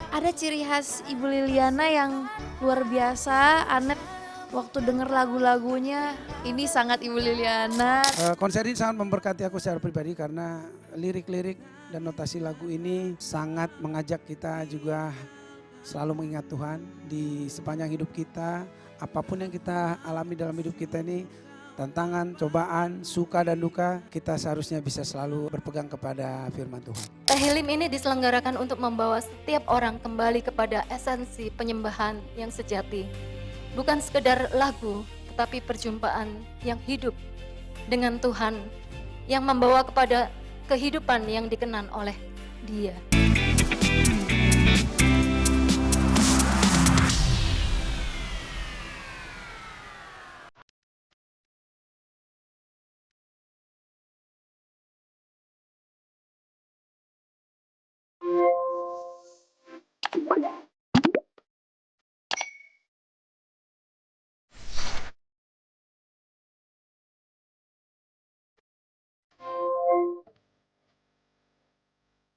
Ada ciri khas Ibu Liliana yang luar biasa, Anet waktu denger lagu-lagunya, ini sangat Ibu Liliana. Konser ini sangat memberkati aku secara pribadi karena lirik-lirik dan notasi lagu ini sangat mengajak kita juga selalu mengingat Tuhan di sepanjang hidup kita. Apapun yang kita alami dalam hidup kita ini, tantangan, cobaan, suka dan duka, kita seharusnya bisa selalu berpegang kepada firman Tuhan. Tehillim ini diselenggarakan untuk membawa setiap orang kembali kepada esensi penyembahan yang sejati. Bukan sekedar lagu, tetapi perjumpaan yang hidup dengan Tuhan, yang membawa kepada kehidupan yang dikenan oleh Dia.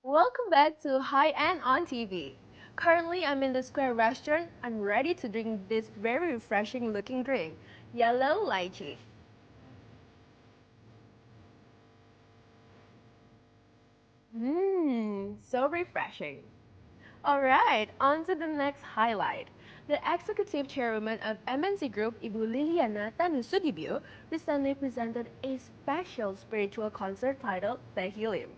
Welcome back to High End on TV. Currently, I'm in the Square restaurant. I'm ready to drink this very refreshing looking drink, yellow lychee. So refreshing. Alright, on to the next highlight. The executive chairwoman of MNC Group, Ibu Liliana Tanusudibio, recently presented a special spiritual concert titled Tehillim.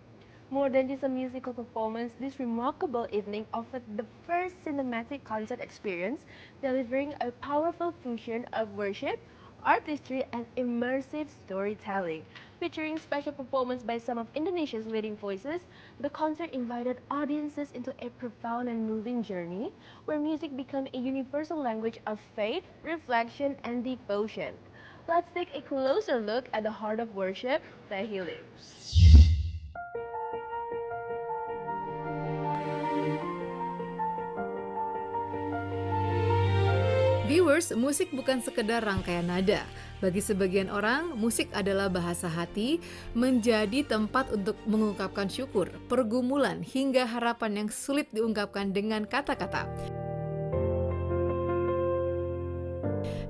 More than just a musical performance, this remarkable evening offered the first cinematic concert experience, delivering a powerful fusion of worship, artistry, and immersive storytelling. Featuring special performance by some of Indonesia's leading voices, the concert invited audiences into a profound and moving journey where music became a universal language of faith, reflection, and devotion. Let's take a closer look at the heart of worship, Tehillim. Viewers, musik bukan sekedar rangkaian nada. Bagi sebagian orang, musik adalah bahasa hati, menjadi tempat untuk mengungkapkan syukur, pergumulan, hingga harapan yang sulit diungkapkan dengan kata-kata.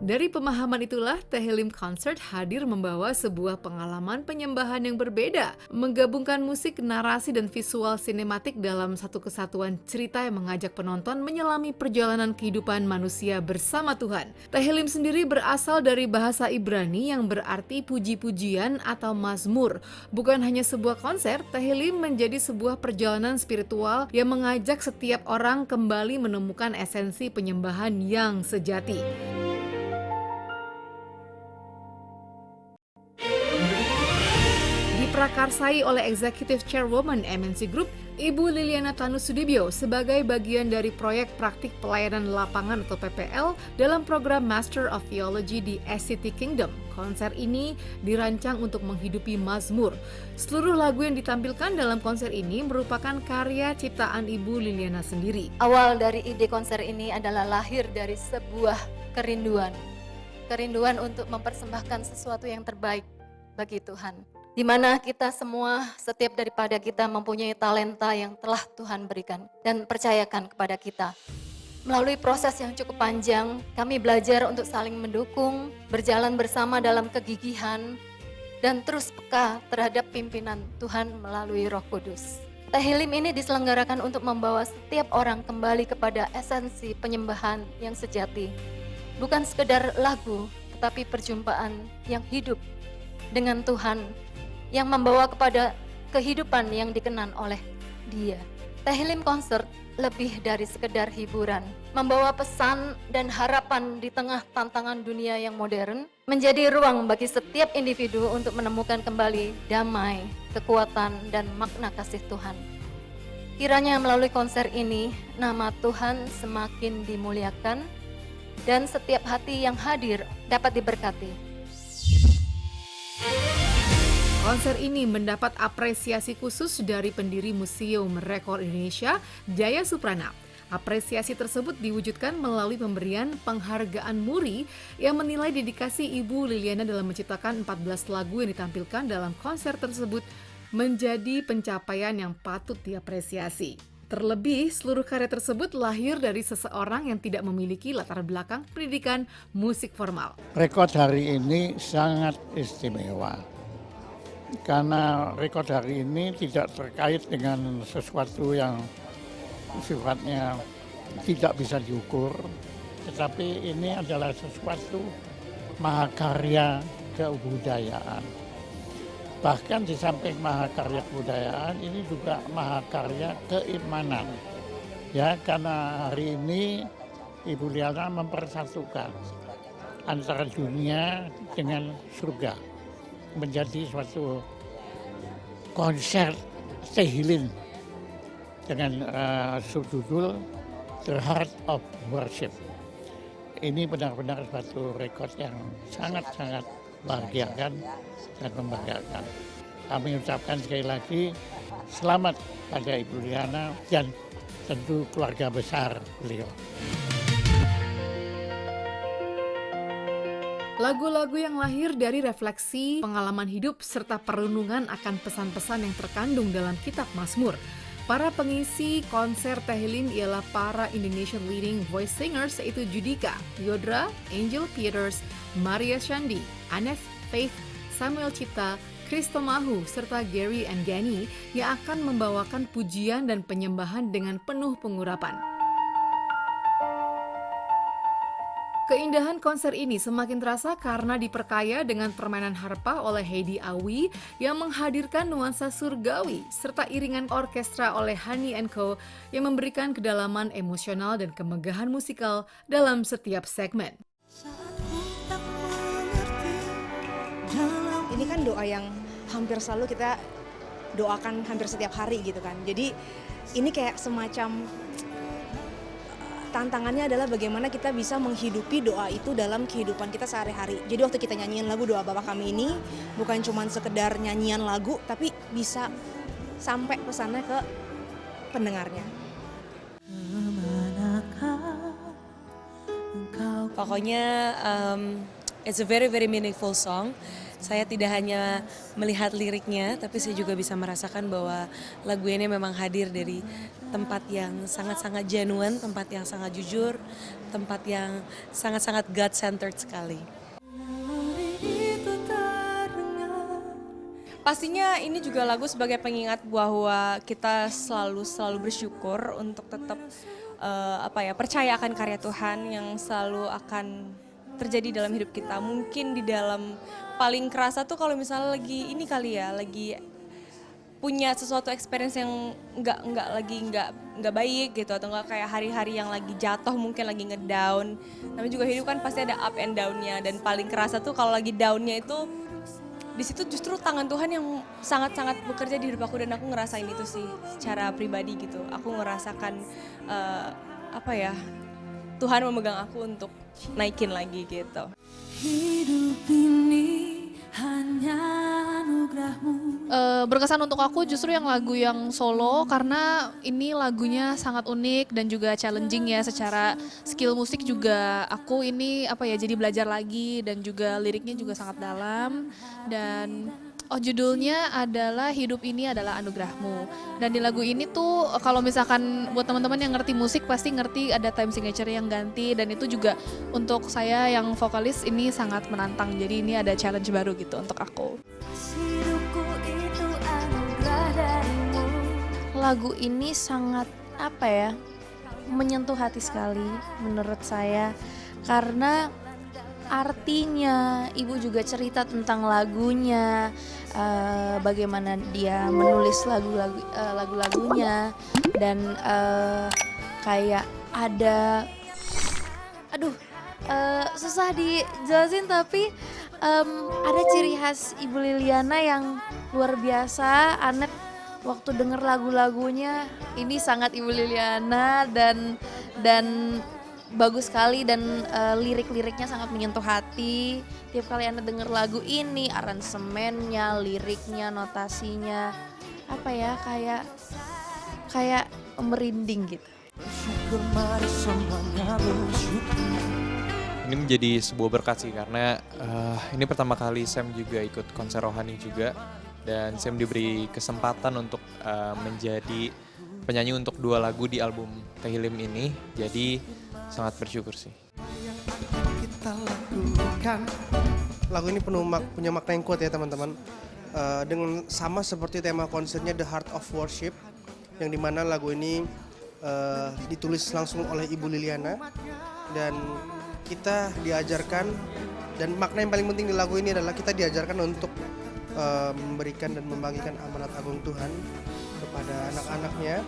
Dari pemahaman itulah, Tehillim Concert hadir membawa sebuah pengalaman penyembahan yang berbeda, menggabungkan musik, narasi, dan visual sinematik dalam satu kesatuan cerita yang mengajak penonton menyelami perjalanan kehidupan manusia bersama Tuhan. Tehillim sendiri berasal dari bahasa Ibrani yang berarti puji-pujian atau mazmur. Bukan hanya sebuah konser, Tehillim menjadi sebuah perjalanan spiritual yang mengajak setiap orang kembali menemukan esensi penyembahan yang sejati. Diprakarsai oleh Executive Chairwoman MNC Group, Ibu Liliana Tanusudibio sebagai bagian dari proyek praktik pelayanan lapangan atau PPL dalam program Master of Theology di SCT Kingdom. Konser ini dirancang untuk menghidupi mazmur. Seluruh lagu yang ditampilkan dalam konser ini merupakan karya ciptaan Ibu Liliana sendiri. Awal dari ide konser ini adalah lahir dari sebuah kerinduan. Kerinduan untuk mempersembahkan sesuatu yang terbaik bagi Tuhan. Di mana kita semua, setiap daripada kita mempunyai talenta yang telah Tuhan berikan dan percayakan kepada kita. Melalui proses yang cukup panjang, kami belajar untuk saling mendukung, berjalan bersama dalam kegigihan, dan terus peka terhadap pimpinan Tuhan melalui Roh Kudus. Tehillim ini diselenggarakan untuk membawa setiap orang kembali kepada esensi penyembahan yang sejati. Bukan sekedar lagu, tetapi perjumpaan yang hidup dengan Tuhan, yang membawa kepada kehidupan yang dikenan oleh Dia. Tehillim Concert lebih dari sekedar hiburan, membawa pesan dan harapan di tengah tantangan dunia yang modern, menjadi ruang bagi setiap individu untuk menemukan kembali damai, kekuatan, dan makna kasih Tuhan. Kiranya melalui konser ini, nama Tuhan semakin dimuliakan, dan setiap hati yang hadir dapat diberkati. Konser ini mendapat apresiasi khusus dari pendiri Museum Rekor Indonesia, Jaya Suprana. Apresiasi tersebut diwujudkan melalui pemberian penghargaan Muri yang menilai dedikasi Ibu Liliana dalam menciptakan 14 lagu yang ditampilkan dalam konser tersebut menjadi pencapaian yang patut diapresiasi. Terlebih, seluruh karya tersebut lahir dari seseorang yang tidak memiliki latar belakang pendidikan musik formal. Rekod hari ini sangat istimewa. Karena rekod hari ini tidak terkait dengan sesuatu yang sifatnya tidak bisa diukur, tetapi ini adalah sesuatu mahakarya kebudayaan. Bahkan di samping mahakarya kebudayaan, ini juga mahakarya keimanan. Ya, karena hari ini Ibu Liana mempersatukan antara dunia dengan surga, menjadi suatu konser tehilin dengan subjudul The Heart of Worship. Ini benar-benar suatu rekod yang sangat-sangat membahagiakan dan membanggakan. Kami ucapkan sekali lagi selamat pada Ibu Liana dan tentu keluarga besar beliau. Lagu-lagu yang lahir dari refleksi, pengalaman hidup, serta perenungan akan pesan-pesan yang terkandung dalam kitab Mazmur. Para pengisi konser Tehillim ialah para Indonesian leading voice singers yaitu Judika, Yodra, Angel Peters, Maria Shandi, Aneth, Faith, Samuel Cipta, Kristo Mahu, serta Gary and Gani yang akan membawakan pujian dan penyembahan dengan penuh pengurapan. Keindahan konser ini semakin terasa karena diperkaya dengan permainan harpa oleh Heidi Awi yang menghadirkan nuansa surgawi serta iringan orkestra oleh Honey & Co yang memberikan kedalaman emosional dan kemegahan musikal dalam setiap segmen. Ini kan doa yang hampir selalu kita doakan hampir setiap hari gitu kan. Jadi ini kayak semacam tantangannya adalah bagaimana kita bisa menghidupi doa itu dalam kehidupan kita sehari-hari. Jadi waktu kita nyanyiin lagu Doa Bapa Kami ini bukan cuma sekedar nyanyian lagu, tapi bisa sampai pesannya ke pendengarnya. Pokoknya it's a very meaningful song. Saya tidak hanya melihat liriknya, tapi saya juga bisa merasakan bahwa lagu ini memang hadir dari tempat yang sangat-sangat genuine, tempat yang sangat jujur, tempat yang sangat-sangat God-centered sekali. Pastinya ini juga lagu sebagai pengingat bahwa kita selalu bersyukur untuk tetap percaya akan karya Tuhan yang selalu akan terjadi dalam hidup kita. Mungkin di dalam paling kerasa tuh kalau misalnya lagi ini kali ya, lagi punya sesuatu experience yang nggak baik gitu, atau nggak kayak hari-hari yang lagi jatuh, mungkin lagi ngedown. Namanya juga hidup kan pasti ada up and down-nya, dan paling kerasa tuh kalau lagi down-nya itu di situ justru tangan Tuhan yang sangat-sangat bekerja di hidup aku, dan aku ngerasain itu sih secara pribadi gitu. Aku ngerasakan Tuhan memegang aku untuk naikin lagi gitu. Hidup ini hanya anugerahmu. Berkesan untuk aku justru yang lagu yang solo, karena ini lagunya sangat unik dan juga challenging ya, secara skill musik juga aku ini jadi belajar lagi, dan juga liriknya juga sangat dalam. Dan judulnya adalah Hidup Ini Adalah Anugerahmu. Dan di lagu ini tuh kalau misalkan buat teman-teman yang ngerti musik pasti ngerti ada time signature yang ganti, dan itu juga untuk saya yang vokalis ini sangat menantang. Jadi ini ada challenge baru gitu untuk aku. Lagu ini sangat menyentuh hati sekali menurut saya, karena artinya ibu juga cerita tentang lagunya, bagaimana dia menulis lagu-lagunya, dan kayak ada susah dijelasin, tapi ada ciri khas Ibu Liliana yang luar biasa. Anet waktu denger lagu-lagunya ini sangat Ibu Liliana, dan bagus sekali, dan lirik-liriknya sangat menyentuh hati. Tiap kali Anda denger lagu ini, aransemennya, liriknya, notasinya, kayak merinding gitu. Ini menjadi sebuah berkat sih, karena ini pertama kali Sam juga ikut konser rohani juga, dan Sam diberi kesempatan untuk menjadi penyanyi untuk 2 lagu di album Tehilim ini, jadi sangat bersyukur sih. Lagu ini punya makna yang kuat ya teman-teman. Dengan sama seperti tema konsernya The Heart of Worship, yang dimana lagu ini ditulis langsung oleh Ibu Liliana, dan kita diajarkan, dan makna yang paling penting di lagu ini adalah kita diajarkan untuk memberikan dan membagikan amanat agung Tuhan kepada anak-anaknya.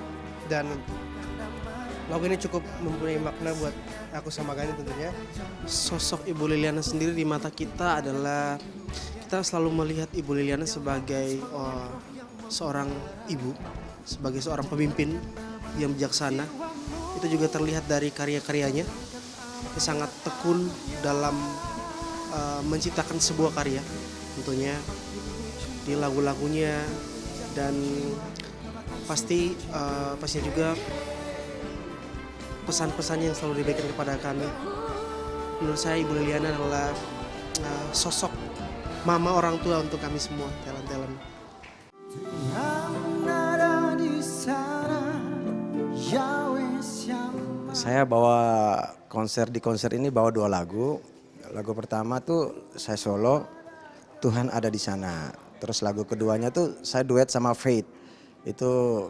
Dan lagu ini cukup mempunyai makna buat aku sama Gani tentunya. Sosok Ibu Liliana sendiri di mata kita adalah, kita selalu melihat Ibu Liliana sebagai seorang ibu, sebagai seorang pemimpin yang bijaksana. Itu juga terlihat dari karya-karyanya yang sangat tekun dalam menciptakan sebuah karya tentunya di lagu-lagunya, dan pasti juga pesan-pesan yang selalu diberikan kepada kami. Menurut saya Ibu Liliana adalah sosok mama orang tua untuk kami semua, talent-talent. Saya bawa di konser ini bawa 2 lagu. Lagu pertama tuh saya solo, Tuhan Ada di Sana. Terus lagu keduanya tuh saya duet sama Faith. Itu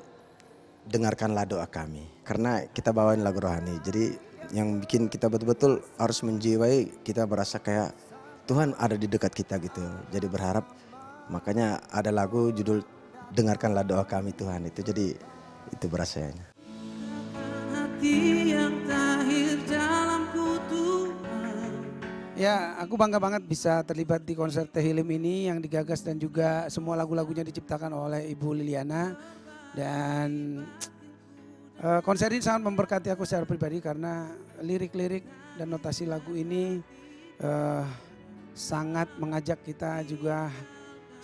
dengarkanlah doa kami. Karena kita bawain lagu rohani. Jadi yang bikin kita betul-betul harus menjiwai, kita berasa kayak Tuhan ada di dekat kita gitu. Jadi berharap, makanya ada lagu judul dengarkanlah doa kami Tuhan. Itu jadi itu berasanya. Ya, aku bangga banget bisa terlibat di konser Tehilim ini yang digagas dan juga semua lagu-lagunya diciptakan oleh Ibu Liliana. Dan konser ini sangat memberkati aku secara pribadi karena lirik-lirik dan notasi lagu ini sangat mengajak kita juga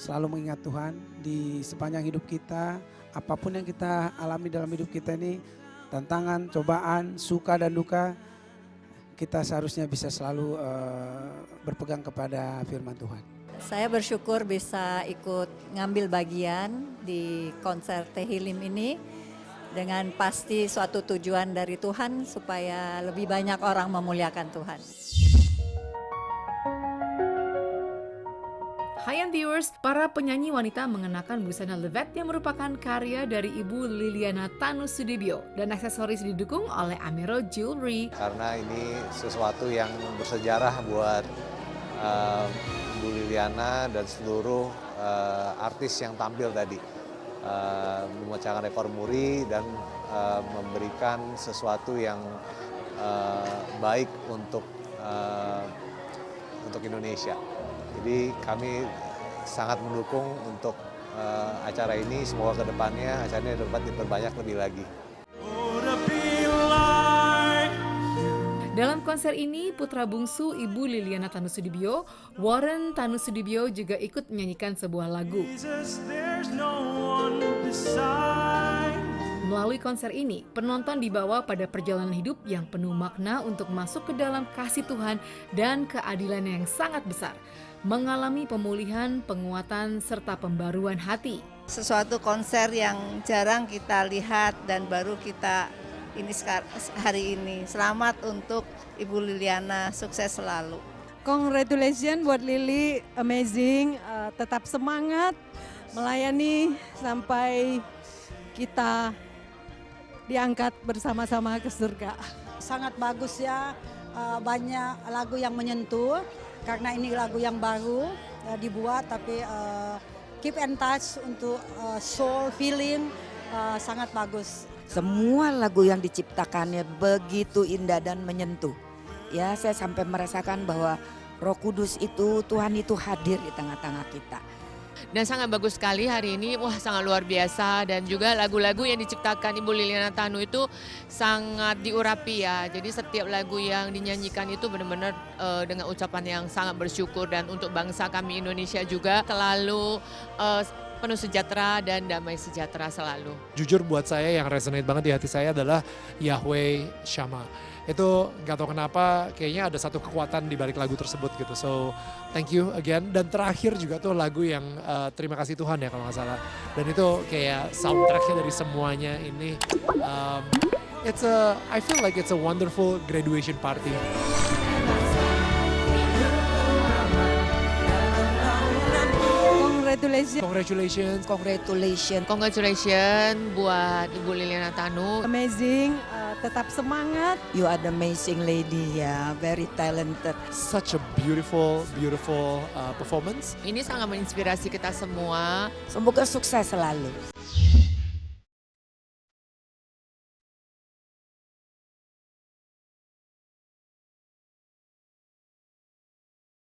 selalu mengingat Tuhan di sepanjang hidup kita. Apapun yang kita alami dalam hidup kita ini, tantangan, cobaan, suka dan duka, kita seharusnya bisa selalu berpegang kepada firman Tuhan. Saya bersyukur bisa ikut ngambil bagian di konser Tehilim ini dengan pasti suatu tujuan dari Tuhan supaya lebih banyak orang memuliakan Tuhan. Hai viewers, para penyanyi wanita mengenakan busana levet yang merupakan karya dari Ibu Liliana Tanusudibyo dan aksesoris didukung oleh Amero Jewelry. Karena ini sesuatu yang bersejarah buat Ibu Liliana dan seluruh artis yang tampil tadi. Memecahkan rekor muri dan memberikan sesuatu yang baik untuk Indonesia. Jadi kami sangat mendukung untuk acara ini, semoga kedepannya acaranya dapat diperbanyak lebih lagi. Dalam konser ini, putra bungsu Ibu Liliana Tanusudibyo, Warren Tanusudibyo juga ikut menyanyikan sebuah lagu. Melalui konser ini, penonton dibawa pada perjalanan hidup yang penuh makna untuk masuk ke dalam kasih Tuhan dan keadilan yang sangat besar, mengalami pemulihan, penguatan, serta pembaruan hati. Sesuatu konser yang jarang kita lihat dan baru kita ini hari ini. Selamat untuk Ibu Liliana, sukses selalu. Congratulations buat Lili, amazing, tetap semangat melayani sampai kita diangkat bersama-sama ke surga. Sangat bagus ya, banyak lagu yang menyentuh karena ini lagu yang baru dibuat, tapi keep in touch untuk soul feeling sangat bagus. Semua lagu yang diciptakannya begitu indah dan menyentuh. Ya, saya sampai merasakan bahwa Roh Kudus itu, Tuhan itu hadir di tengah-tengah kita. Dan sangat bagus sekali hari ini, wah sangat luar biasa. Dan juga lagu-lagu yang diciptakan Ibu Liliana Tanu itu sangat diurapi ya. Jadi setiap lagu yang dinyanyikan itu benar-benar dengan ucapan yang sangat bersyukur. Dan untuk bangsa kami Indonesia juga selalu penuh sejahtera dan damai sejahtera selalu. Jujur buat saya yang resonate banget di hati saya adalah Yahweh Shammah. Itu nggak tahu kenapa kayaknya ada satu kekuatan di balik lagu tersebut gitu. So thank you again. Dan terakhir juga tuh lagu yang Terima Kasih Tuhan ya kalau nggak salah. Dan itu kayak soundtracknya dari semuanya ini. I feel like it's a wonderful graduation party. Congratulations. Congratulations buat Ibu Liliana Tanu. Amazing, tetap semangat. You are the amazing lady ya, very talented. Such a beautiful performance. Ini sangat menginspirasi kita semua. Semoga sukses selalu.